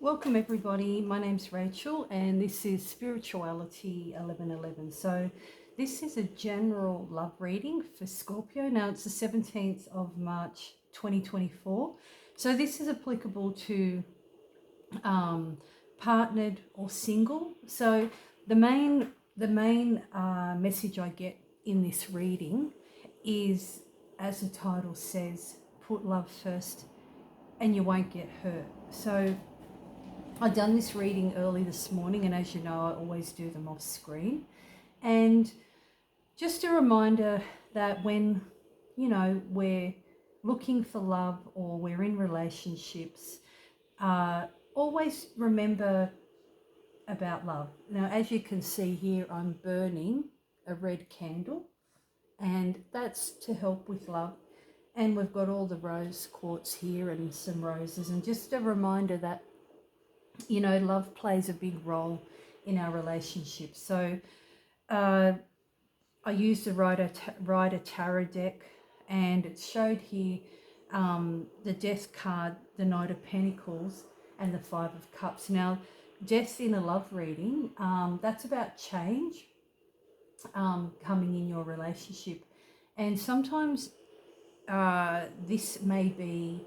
Welcome everybody, my name's Rachel and this is Spirituality 1111. So this is a general love reading for Scorpio. Now it's the 17th of March 2024. So this is applicable to partnered or single. So the main message I get in this reading is, as the title says, put love first and you won't get hurt. So I've done this reading early this morning, and as you know, I always do them off screen. And just a reminder that when, we're looking for love or we're in relationships, always remember about love. Now, as you can see here, I'm burning a red candle, and that's to help with love. And we've got all the rose quartz here and some roses, and just a reminder that love plays a big role in our relationships. So I used the Rider Tarot deck, and it showed here the Death card, the Knight of Pentacles, and the Five of Cups. Now, Death in a love reading, that's about change coming in your relationship. And sometimes this may be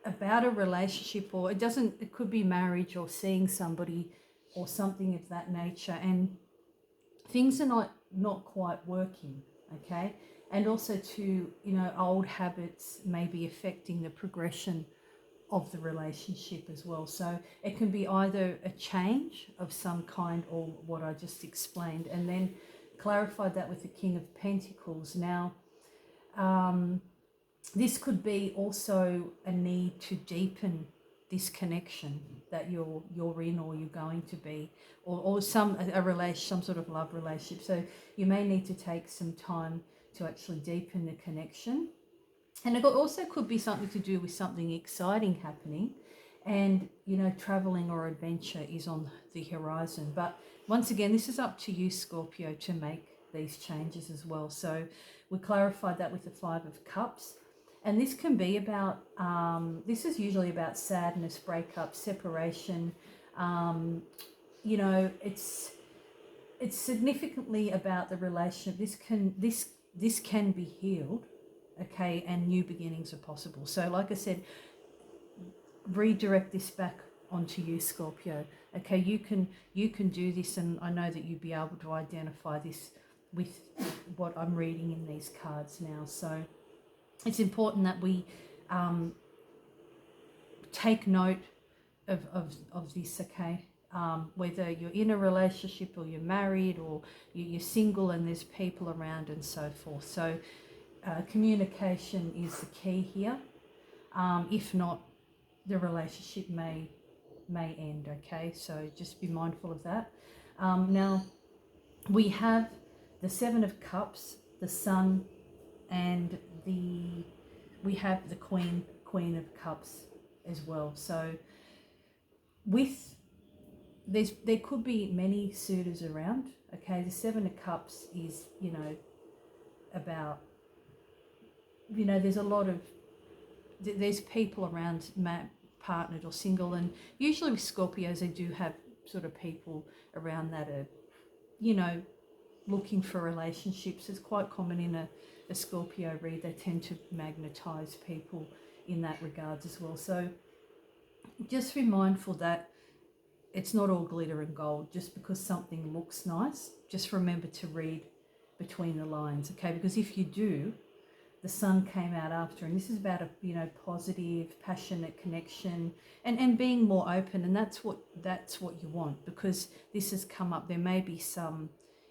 about a relationship, or it could be marriage or seeing somebody or something of that nature, and things are not quite working, okay? And also to, old habits may be affecting the progression of the relationship as well. So it can be either a change of some kind or what I just explained, and then clarified that with the King of Pentacles. Now this could be also a need to deepen this connection that you're in, or you're going to be, or some sort of love relationship. So you may need to take some time to actually deepen the connection. And it also could be something to do with something exciting happening, and traveling or adventure is on the horizon. But once again, this is up to you, Scorpio, to make these changes as well. So we clarified that with the Five of Cups. And this can be about, this is usually about sadness, breakup, separation. It's significantly about the relationship. This can be healed, okay, and new beginnings are possible. So like I said, redirect this back onto you, Scorpio. Okay, you can do this, and I know that you'd be able to identify this with what I'm reading in these cards now. So it's important that we take note of this, okay? Whether you're in a relationship or you're married or you're single and there's people around and so forth. So communication is the key here. If not, the relationship may end, okay? So just be mindful of that. Now, we have the Seven of Cups, the Sun, and we have the Queen of Cups as well. So there could be many suitors around, okay? The Seven of Cups is, about, there's people around, partnered or single, and usually with Scorpios they do have sort of people around that are, looking for relationships. It's quite common in a Scorpio read. They tend to magnetize people in that regards as well. So just be mindful that it's not all glitter and gold. Just because something looks nice, just remember to read between the lines, okay? Because if you do, the Sun came out after, and this is about a positive, passionate connection and being more open, and that's what you want, because this has come up. There may be some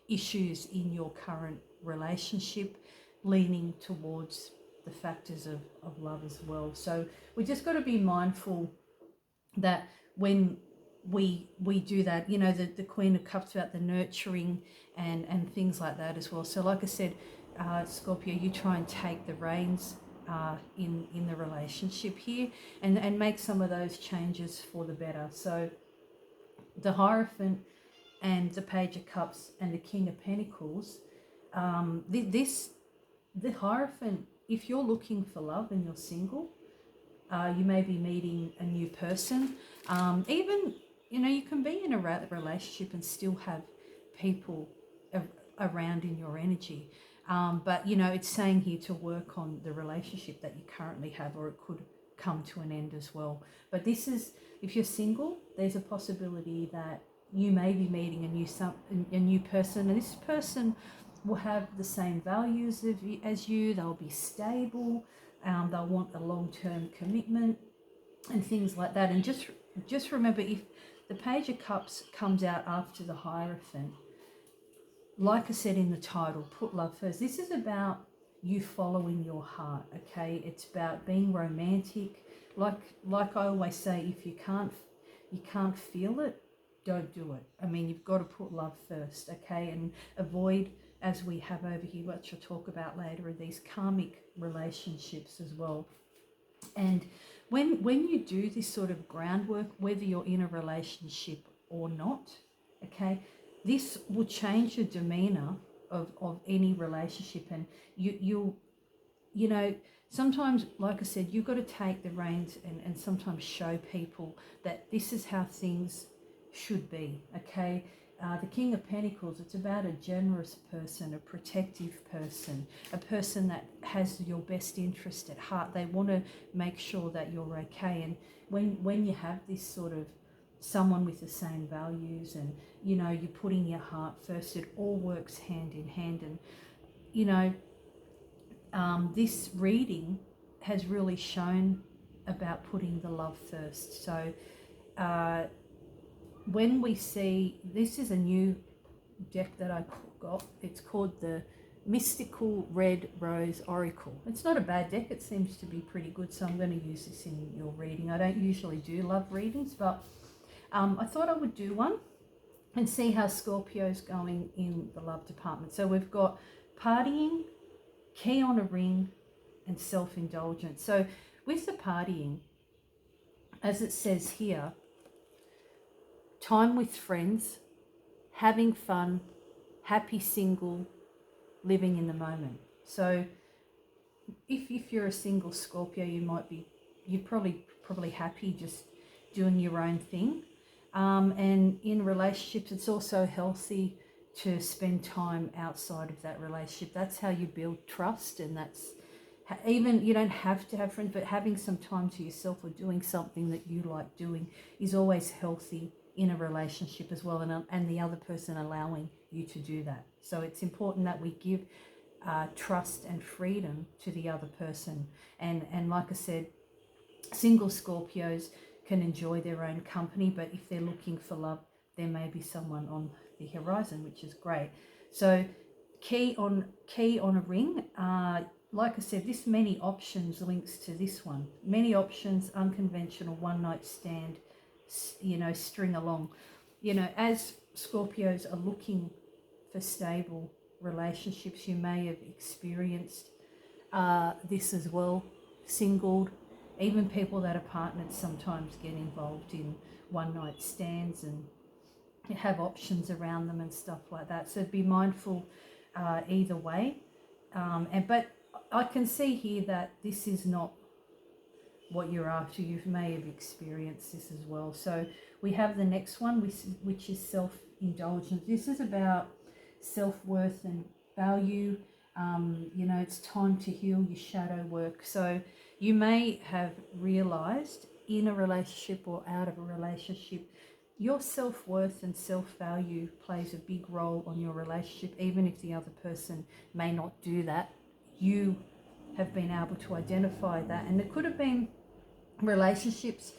issues in your current relationship leaning towards the factors of love as well. So we just got to be mindful that when we do that, the Queen of Cups about the nurturing and things like that as well. So like I said, Scorpio, you try and take the reins in the relationship here, and make some of those changes for the better. So the Hierophant and the Page of Cups and the King of Pentacles, the Hierophant, if you're looking for love and you're single, You may be meeting a new person. Even, you can be in a relationship and still have people around in your energy. But, it's saying here to work on the relationship that you currently have, or it could come to an end as well. But this is, if you're single, there's a possibility that you may be meeting a new person, and this person will have the same values as you. They'll be stable. They'll want a long-term commitment and things like that. And just remember, if the Page of Cups comes out after the Hierophant, like I said in the title, put love first. This is about you following your heart, okay? It's about being romantic. Like I always say, if you can't feel it, don't do it. I mean, you've got to put love first, okay? And avoid, as we have over here, which I'll talk about later, are these karmic relationships as well. And when you do this sort of groundwork, whether you're in a relationship or not, okay, this will change your demeanor of any relationship. And you'll sometimes, like I said, you've got to take the reins and sometimes show people that this is how things should be, okay? The King of Pentacles, it's about a generous person, a protective person, a person that has your best interest at heart. They want to make sure that you're okay. And when you have this sort of someone with the same values, and you're putting your heart first, it all works hand in hand. And this reading has really shown about putting the love first. So when we see, this is a new deck that I got. It's called the Mystical Red Rose Oracle. It's not a bad deck. It seems to be pretty good. So I'm going to use this in your reading. I don't usually do love readings, but I thought I would do one and see how Scorpio's going in the love department. So we've got partying, key on a ring, and self-indulgence. So with the partying, as it says here, time with friends, having fun, happy single, living in the moment. So if you're a single Scorpio, you're probably happy just doing your own thing. And in relationships, it's also healthy to spend time outside of that relationship. That's how you build trust, and that's even, you don't have to have friends, but having some time to yourself or doing something that you like doing is always healthy in a relationship as well, and the other person allowing you to do that. So it's important that we give trust and freedom to the other person. And like I said, single Scorpios can enjoy their own company, but if they're looking for love, there may be someone on the horizon, which is great. So key on a ring, like I said, this many options links to this one. Many options, unconventional, one night stand, string along. As Scorpios are looking for stable relationships, you may have experienced this as well. Singled, even people that are partnered sometimes get involved in one night stands and have options around them and stuff like that. So be mindful either way. But I can see here that this is not what you're after. You may have experienced this as well. So we have the next one, which is self-indulgence. This is about self-worth and value. It's time to heal your shadow work. So you may have realized in a relationship or out of a relationship, your self-worth and self-value plays a big role on your relationship. Even if the other person may not do that, you have been able to identify that. And it could have been relationships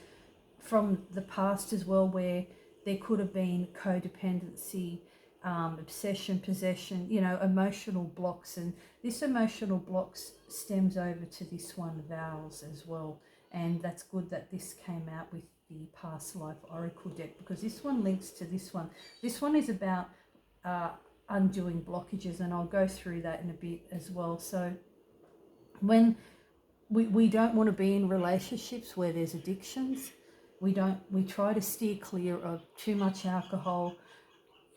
from the past as well, where there could have been codependency, obsession, possession, emotional blocks. And this emotional blocks stems over to this one, vows, as well. And that's good that this came out with the past life oracle deck, because this one links to this one. This one is about undoing blockages, and I'll go through that in a bit as well. So when we don't want to be in relationships where there's addictions, we try to steer clear of too much alcohol,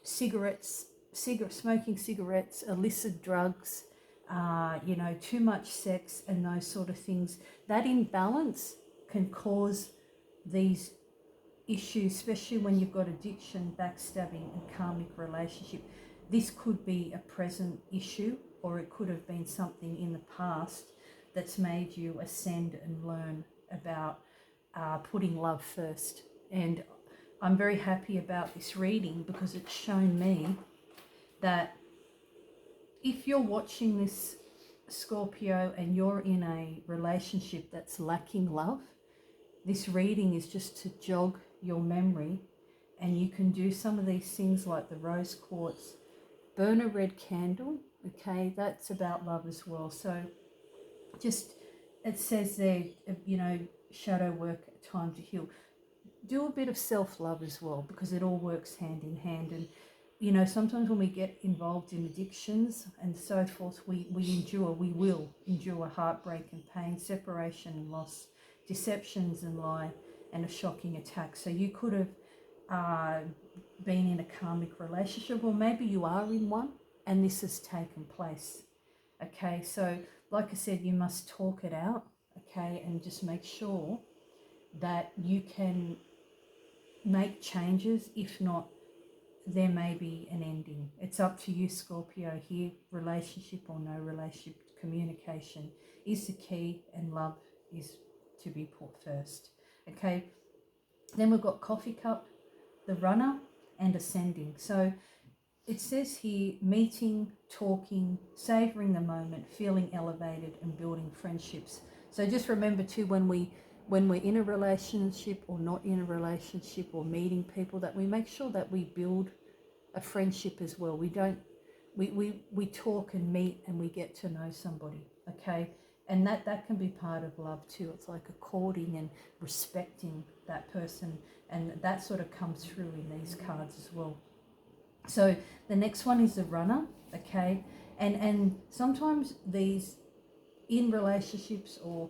smoking cigarettes, illicit drugs, too much sex and those sort of things. That imbalance can cause these issues, especially when you've got addiction, backstabbing and karmic relationship. This could be a present issue, or it could have been something in the past that's made you ascend and learn about putting love first. And I'm very happy about this reading because it's shown me that if you're watching this, Scorpio, and you're in a relationship that's lacking love, this reading is just to jog your memory, and you can do some of these things like the rose quartz, burn a red candle, okay, that's about love as well. So just, it says there, shadow work, time to heal. Do a bit of self-love as well, because it all works hand in hand. And sometimes when we get involved in addictions and so forth, we will endure heartbreak and pain, separation and loss, deceptions and lie, and a shocking attack. So you could have been in a karmic relationship, or maybe you are in one and this has taken place. Okay, so like I said, you must talk it out, okay, and just make sure that you can make changes. If not, there may be an ending. It's up to you, Scorpio, here. Relationship or no relationship, communication is the key, and love is to be put first. Okay, then we've got coffee cup, the runner, and ascending. So it says here, meeting, talking, savouring the moment, feeling elevated and building friendships. So just remember too, when we're in a relationship or not in a relationship or meeting people, that we make sure that we build a friendship as well. We talk and meet and we get to know somebody, okay? And that can be part of love too. It's like a courting and respecting that person, and that sort of comes through in these cards as well. So the next one is the runner, okay? And sometimes these, in relationships or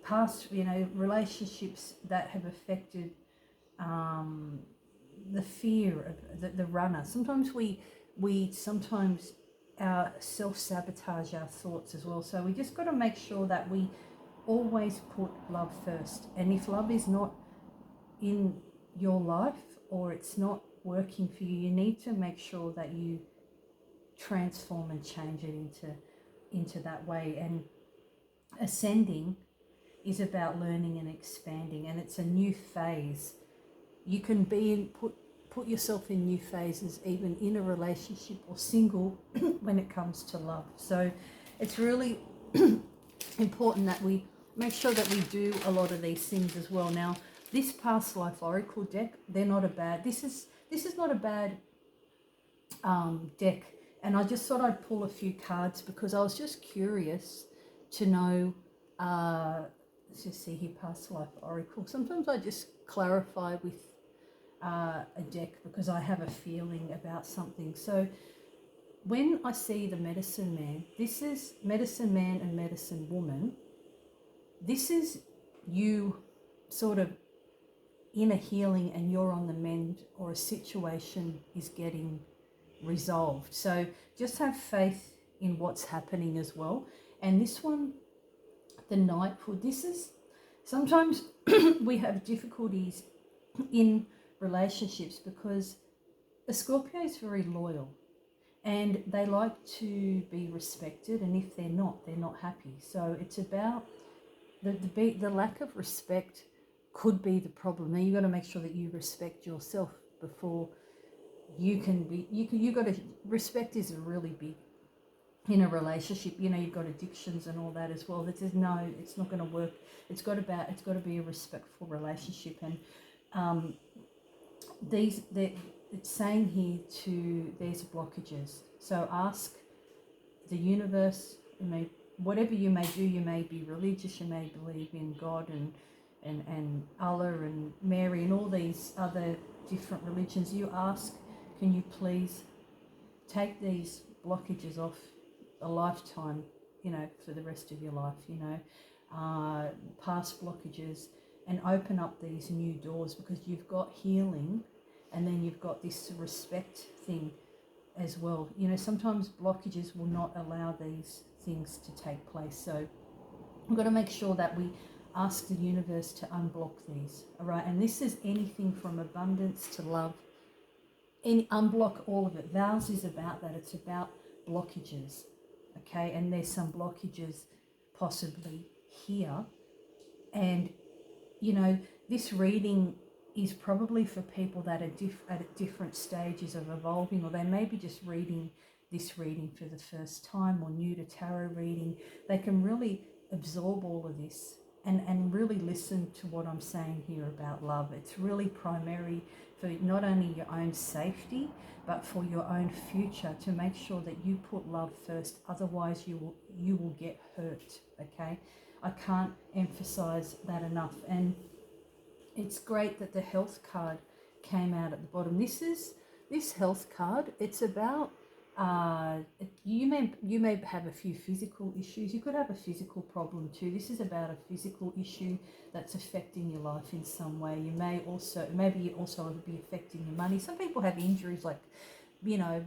past, relationships that have affected the fear of the runner. Sometimes we sometimes self-sabotage our thoughts as well. So we just got to make sure that we always put love first. And if love is not in your life, or it's not working for you, you need to make sure that you transform and change it into that way. And ascending is about learning and expanding, and it's a new phase. You can put yourself in new phases, even in a relationship or single, when it comes to love. So it's really important that we make sure that we do a lot of these things as well. Now, this past life oracle deck, they're not a bad, this is not a bad deck. And I just thought I'd pull a few cards because I was just curious to know, let's just see here, past life oracle. Sometimes I just clarify with a deck because I have a feeling about something. So when I see the medicine man, this is medicine man and medicine woman. This is you sort of in a healing, and you're on the mend, or a situation is getting resolved. So just have faith in what's happening as well. And this one, the knighthood, this is sometimes we have difficulties in relationships because a Scorpio is very loyal and they like to be respected, and if they're not happy. So it's about the lack of respect could be the problem. Now you've got to make sure that you respect yourself before you can be, you got to, respect is a really big in a relationship. You've got addictions and all that as well. That says no, it's not going to work. It's got to be a respectful relationship. And it's saying here there's blockages. So ask the universe. Whatever you may do, you may be religious, you may believe in God and Allah and Mary and all these other different religions. You ask, can you please take these blockages off a lifetime, for the rest of your life, past blockages, and open up these new doors, because you've got healing and then you've got this respect thing as well. Sometimes blockages will not allow these things to take place. So we've got to make sure that we ask the universe to unblock these, all right? And this is anything from abundance to love. Unblock all of it. Vows is about that. It's about blockages, okay? And there's some blockages possibly here. And, you know, this reading is probably for people that are at different stages of evolving, or they may be just reading this reading for the first time or new to tarot reading. They can really absorb all of this and really listen to what I'm saying here about love. It's really primary for not only your own safety, but for your own future, to make sure that you put love first. Otherwise you will get hurt, okay? I can't emphasize that enough. And it's great that the health card came out at the bottom. This health card, it's about you may have a few physical issues. You could have a physical problem too. This is about a physical issue that's affecting your life in some way. You may also, maybe it also be affecting your money. Some people have injuries like, you know,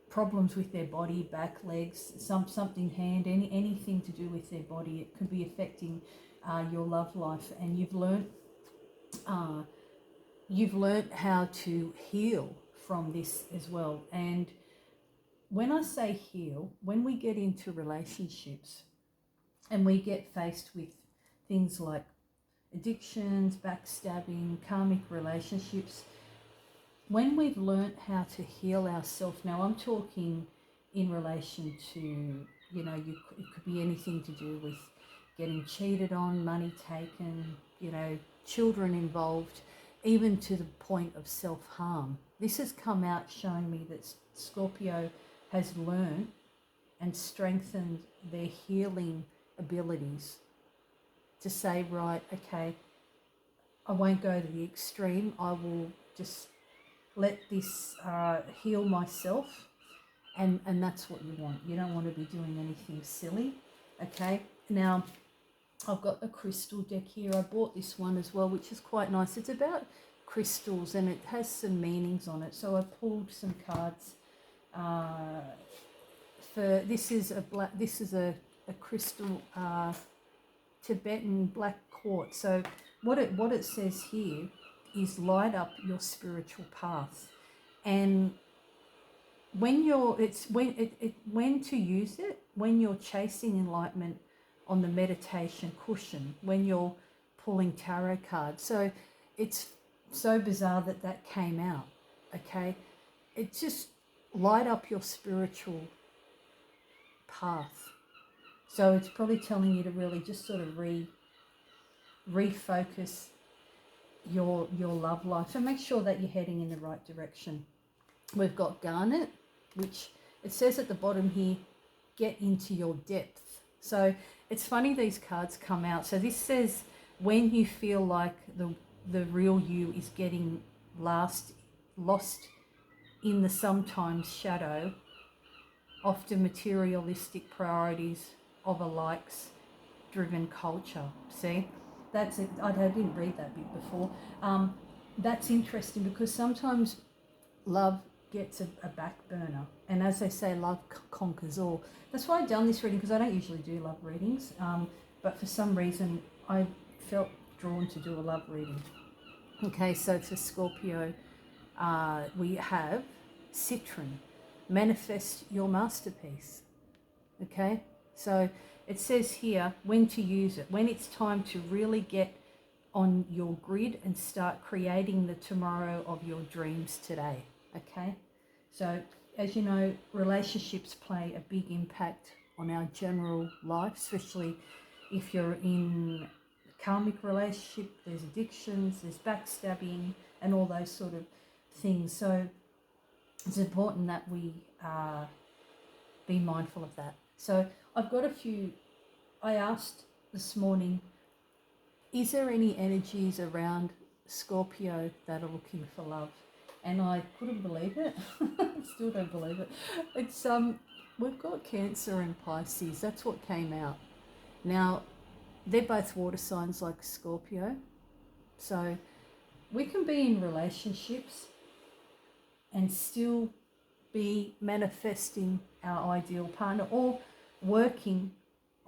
problems with their body, back, legs, something hand, anything to do with their body. It could be affecting your love life, and you've learned how to heal from this as well. And when I say heal, when we get into relationships and we get faced with things like addictions, backstabbing, karmic relationships, when we've learned how to heal ourselves, now I'm talking in relation to, you know, it could be anything to do with getting cheated on, money taken, you know, children involved, even to the point of self-harm. This has come out showing me that Scorpio has learned and strengthened their healing abilities to say, right, okay, I won't go to the extreme. I will just let this heal myself. And that's what you want. You don't want to be doing anything silly, okay? Now, I've got a crystal deck here. I bought this one as well, which is quite nice. It's about crystals and it has some meanings on it. So I pulled some cards. This is a crystal Tibetan black quartz. So what it says here is light up your spiritual path. And when to use it when you're chasing enlightenment on the meditation cushion, when you're pulling tarot cards. So it's so bizarre that came out, okay? It just light up your spiritual path. So it's probably telling you to really just sort of refocus your love life. So make sure that you're heading in the right direction. We've got garnet, which it says at the bottom here, get into your depth. So it's funny these cards come out. So this says when you feel like the real you is getting lost in the sometimes shadow, often materialistic priorities of a likes-driven culture. See, that's it. I didn't read that bit before. That's interesting because sometimes love gets a back burner, and as they say, love conquers all. That's why I've done this reading, because I don't usually do love readings, but for some reason I felt drawn to do a love reading. Okay, so for Scorpio, we have Citron, manifest your masterpiece. Okay, so it says here when to use it, when it's time to really get on your grid and start creating the tomorrow of your dreams today. Okay, so as you know, relationships play a big impact on our general life, especially if you're in a karmic relationship. There's addictions, there's backstabbing, and all those sort of things. So it's important that we be mindful of that. So I've got a few. I asked this morning, is there any energies around Scorpio that are looking for love? And I couldn't believe it. Still don't believe it. It's we've got Cancer and Pisces. That's what came out. Now, they're both water signs like Scorpio. So we can be in relationships and still be manifesting our ideal partner or working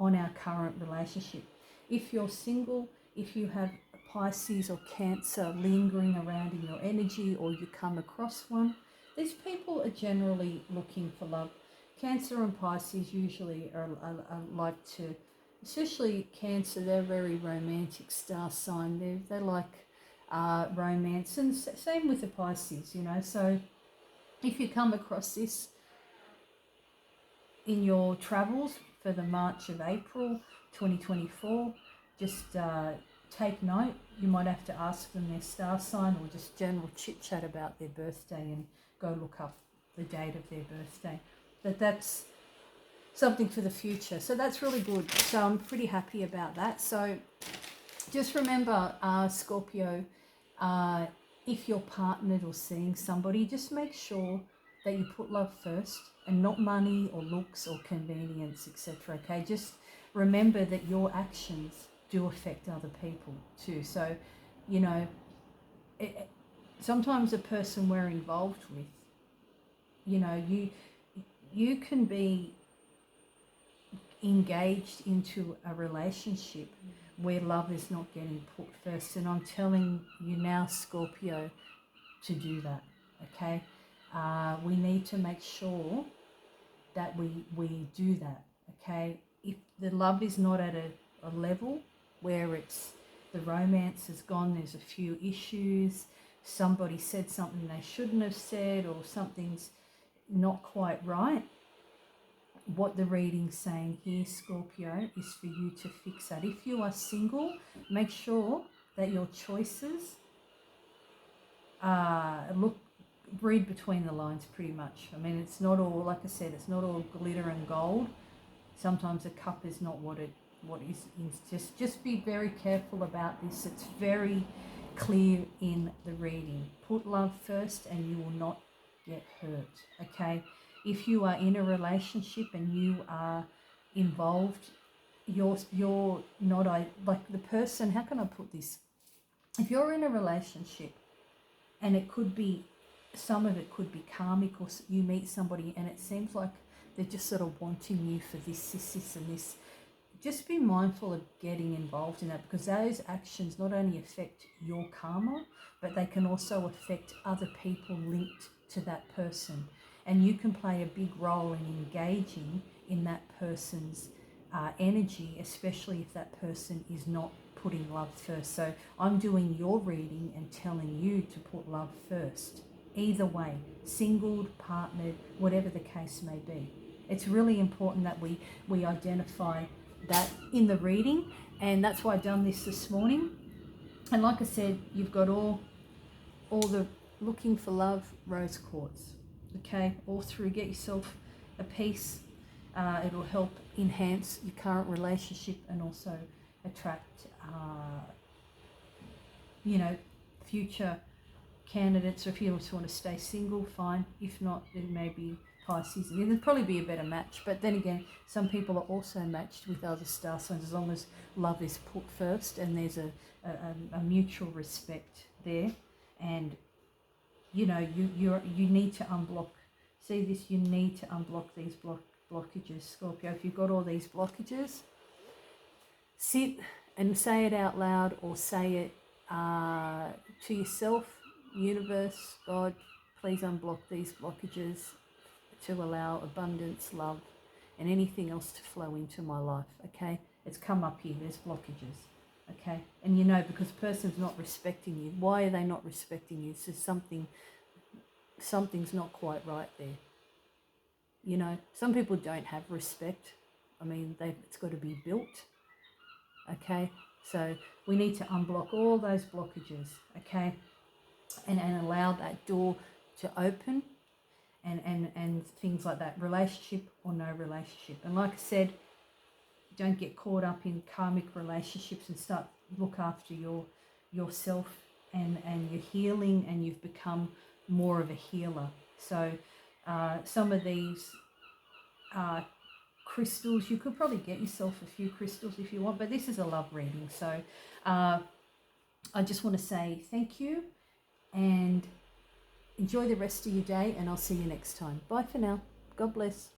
on our current relationship. if you're single, if you have Pisces or Cancer lingering around in your energy, or you come across one, these people are generally looking for love. Cancer and Pisces usually are like to, especially Cancer, they're very romantic star sign. They like romance, and same with the Pisces, you know. So if you come across this in your travels for the March of April 2024, just take note. You might have to ask them their star sign, or just general chit chat about their birthday and go look up the date of their birthday. But that's something for the future. So that's really good. So I'm pretty happy about that. So just remember, Scorpio, if you're partnered or seeing somebody, just make sure that you put love first and not money or looks or convenience, etc. Okay, just remember that your actions do affect other people too. So, you know, sometimes a person we're involved with, you know, you can be engaged into a relationship where love is not getting put first, and I'm telling you now, Scorpio, to do that. Okay, we need to make sure that we do that. Okay, if the love is not at a level where it's the romance is gone, there's a few issues, somebody said something they shouldn't have said, or something's not quite right, what the reading's saying here, Scorpio, is for you to fix that. If you are single, make sure that your choices read between the lines pretty much. I mean, it's not all, like I said, it's not all glitter and gold. Sometimes a cup is not what is. Just be very careful about this. It's very clear in the reading. Put love first and you will not get hurt, okay? If you are in a relationship and you are involved, you're not, like the person, how can I put this? If you're in a relationship, and it could be, some of it could be karmic, or you meet somebody and it seems like they're just sort of wanting you for this and this, just be mindful of getting involved in that, because those actions not only affect your karma, but they can also affect other people linked to that person. And you can play a big role in engaging in that person's energy, especially if that person is not putting love first. So I'm doing your reading and telling you to put love first. Either way, singled, partnered, whatever the case may be. It's really important that we identify that in the reading, and that's why I've done this morning. And like I said, you've got all the looking for love rose quartz, okay, all through. Get yourself a piece. It'll help enhance your current relationship and also attract future candidates. Or if you just want to stay single, fine. If not, then maybe Pisces. It'd probably be a better match. But then again, some people are also matched with other star signs, as long as love is put first and there's a mutual respect there. And you know, you need to unblock. See this? You need to unblock these blockages, Scorpio. If you've got all these blockages, sit and say it out loud, or say it to yourself. Universe, God, please unblock these blockages to allow abundance, love, and anything else to flow into my life, okay? It's come up here, there's blockages, okay? And you know, because the person's not respecting you. Why are they not respecting you? So something's not quite right there. You know, some people don't have respect. I mean, it's got to be built, okay? So we need to unblock all those blockages, okay? And allow that door to open, and things like that, relationship or no relationship. And like I said, don't get caught up in karmic relationships, and start look after yourself and your healing, and you've become more of a healer. So some of these crystals, you could probably get yourself a few crystals if you want, but this is a love reading. So I just want to say thank you and enjoy the rest of your day, and I'll see you next time. Bye for now. God bless.